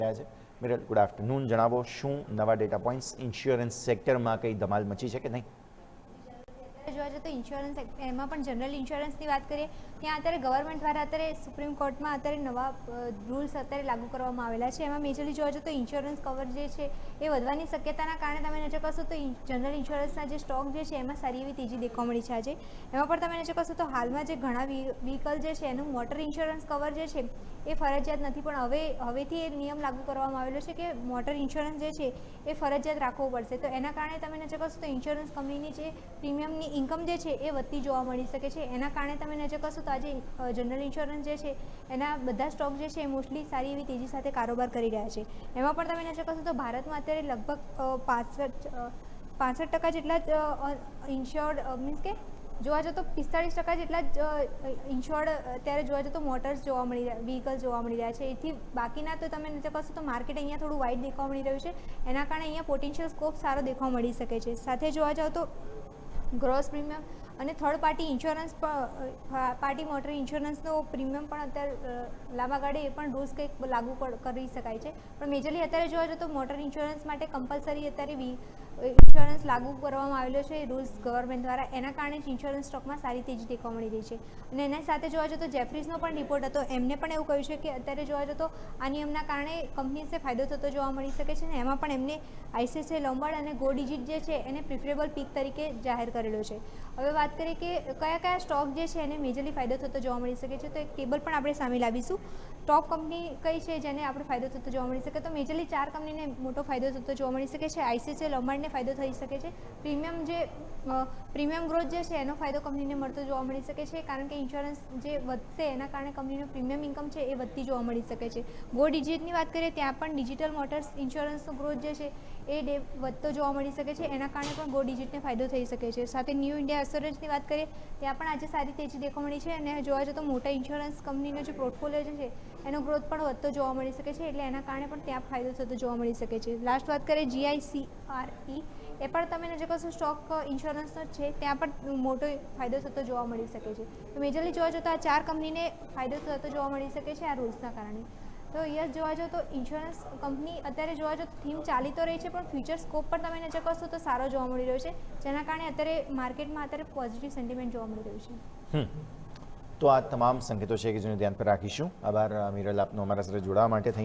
રહ્યા છે. મિરલ, good afternoon. જણાવો, શું નવા ડેટા પોઈન્ટ્સ ઇન્સ્યોરન્સ સેક્ટરમાં કંઈ ધમાલ મચી છે કે નહીં? જોવા જઈએ તો ઇન્સ્યોરન્સ એમાં પણ જનરલ ઇન્સ્યોરન્સની વાત કરીએ, ત્યાં અત્યારે ગવર્મેન્ટ દ્વારા અત્યારે સુપ્રીમ કોર્ટમાં અત્યારે નવા રૂલ્સ અત્યારે લાગુ કરવામાં આવેલા છે. એમાં મેજરલી જોવા જઈએ તો ઇન્સ્યોરન્સ કવર જે છે એ વધવાની શક્યતાના કારણે તમે નજર કરશો તો જનરલ ઇન્સ્યોરન્સના જે સ્ટોક જે છે એમાં સારી એવી તેજી દેખવા મળી છે આજે. એમાં પણ તમે નજર કરશો તો હાલમાં જે ઘણા વ્હીકલ જે છે એનું મોટર ઇન્સ્યોરન્સ કવર જે છે એ ફરજિયાત નથી, પણ હવેથી એ નિયમ લાગુ કરવામાં આવેલો છે કે મોટર ઇન્સ્યોરન્સ જે છે એ ફરજિયાત રાખવું પડશે. તો એના કારણે તમે નજર કરશો તો ઇન્સ્યોરન્સ કંપનીની જે પ્રીમિયમની ઇન્કમ જે છે એ વધતી જોવા મળી શકે છે. એના કારણે તમે નજર કરશો તો આજે જનરલ ઇન્સ્યોરન્સ જે છે એના બધા સ્ટોક જે છે એ મોસ્ટલી સારી એવી તેજી સાથે કારોબાર કરી રહ્યા છે. એમાં પણ તમે નજર કરશો તો ભારતમાં અત્યારે લગભગ 65% જેટલા જ ઇન્શ્યોર્ડ મીન્સ કે જોવા જતો 45% જેટલા જ ઇન્શ્યોર્ડ અત્યારે જોવા જતો મોટર્સ જોવા મળી રહ્યા, વ્હીકલ્સ જોવા મળી રહ્યા છે. એથી બાકીના તો તમે નજર કરશો તો માર્કેટ અહીંયા થોડું વાઇડ દેખવા મળી રહ્યું છે. એના કારણે અહીંયા પોટેન્શિયલ સ્કોપ સારો દેખવા મળી શકે છે. સાથે જોવા જાવ તો ગ્રોસ પ્રીમિયમ અને third party insurance party motor ઇન્સ્યોરન્સનો પ્રીમિયમ પણ અત્યારે લાંબા ગાળે એ પણ રૂલ્સ કંઈક લાગુ કરી શકાય છે. પણ મેજરલી અત્યારે જોવા જતો મોટર ઇન્સ્યોરન્સ માટે કમ્પલસરી અત્યારે ઇન્સ્યોરન્સ લાગુ કરવામાં આવેલો છે રૂલ્સ ગવર્મેન્ટ દ્વારા. એના કારણે જ ઇન્સ્યોરન્સ સ્ટોકમાં સારી તેજી દેખવા મળી રહી છે. અને એના સાથે જોવા જતો જેફરીઝનો પણ રિપોર્ટ હતો, એમને પણ એવું કહ્યું છે કે અત્યારે જોવા જતો આ નિયમના કારણે કંપનીઝને ફાયદો થતો જોવા મળી શકે છે. ને એમાં પણ એમને આઈસીઆઈસીઆઈ લોમ્બાર્ડ અને ગો ડિજિટ જે છે એને પ્રિફરેબલ પીક તરીકે જાહેર કરેલો છે. હવે વાત કરીએ કે કયા કયા સ્ટોક જે છે એને મેજરલી ફાયદો થતો જોવા મળી શકે છે, તો એક ટેબલ પણ આપણે સામે લાવીશું. ટોપ કંપની કઈ છે જેને આપણે ફાયદો થતો જોવા મળી શકે, તો મેજરલી 4 કંપનીને મોટો ફાયદો થતો જોવા મળી શકે છે. આઈસીઆઈસીઆઈ લોમ્બાર્ડને ફાયદો થઈ શકે છે. પ્રીમિયમ ગ્રોથ જે છે એનો ફાયદો કંપનીને મળતો જોવા મળી શકે છે, કારણ કે ઇન્સ્યોરન્સ જે વધશે એના કારણે કંપનીનો પ્રીમિયમ ઇન્કમ છે એ વધતી જોવા મળી શકે છે. ગો ડિજિટની વાત કરીએ ત્યાં પણ ડિજિટલ મોટર્સ ઇન્સ્યોરન્સનો ગ્રોથ જે છે એ વધતો જોવા મળી શકે છે. એના કારણે પણ ગો ડિજિટને ફાયદો થઈ શકે છે. સાથે ન્યૂ ઇન્ડિયા એસ્યોરન્સની વાત કરીએ ત્યાં પણ આજે સારી તેજી દેખવા મળી છે. અને જોવા જતો મોટા ઇન્સ્યોરન્સ કંપનીનો જે પોર્ટફોલિયો જે છે એનો ગ્રોથ પણ વધતો જોવા મળી શકે છે, એટલે એના કારણે પણ ત્યાં ફાયદો થતો જોવા મળી શકે છે. લાસ્ટ વાત કરીએ GICRE, એ પણ તમે નજર કરશો સ્ટોક ઇન્સ્યોરન્સનો જ છે, ત્યાં પણ મોટો ફાયદો થતો જોવા મળી શકે છે. તો મેજરલી જોવા જતો આ 4 કંપનીને ફાયદો થતો જોવા મળી શકે છે આ રૂલ્સના કારણે. તો યસ, જોવા જાઓ તો ઇન્સ્યોરન્સ કંપની અત્યારે જોવા જાઓ થીમ ચાલી તો રહી છે, પણ ફ્યુચર સ્કોપ પર તમે નજર કરશો તો સારો જોવા મળી રહ્યો છે, જેના કારણે અત્યારે માર્કેટમાં અત્યારે પોઝિટિવ સેન્ટિમેન્ટ જોવા મળી રહ્યું છે. તો આ તમામ સંકેતો છે કે જેને ધ્યાન પર રાખીશું. આભાર મિરલ, આપનો અમારા સાથે જોડાવા માટે.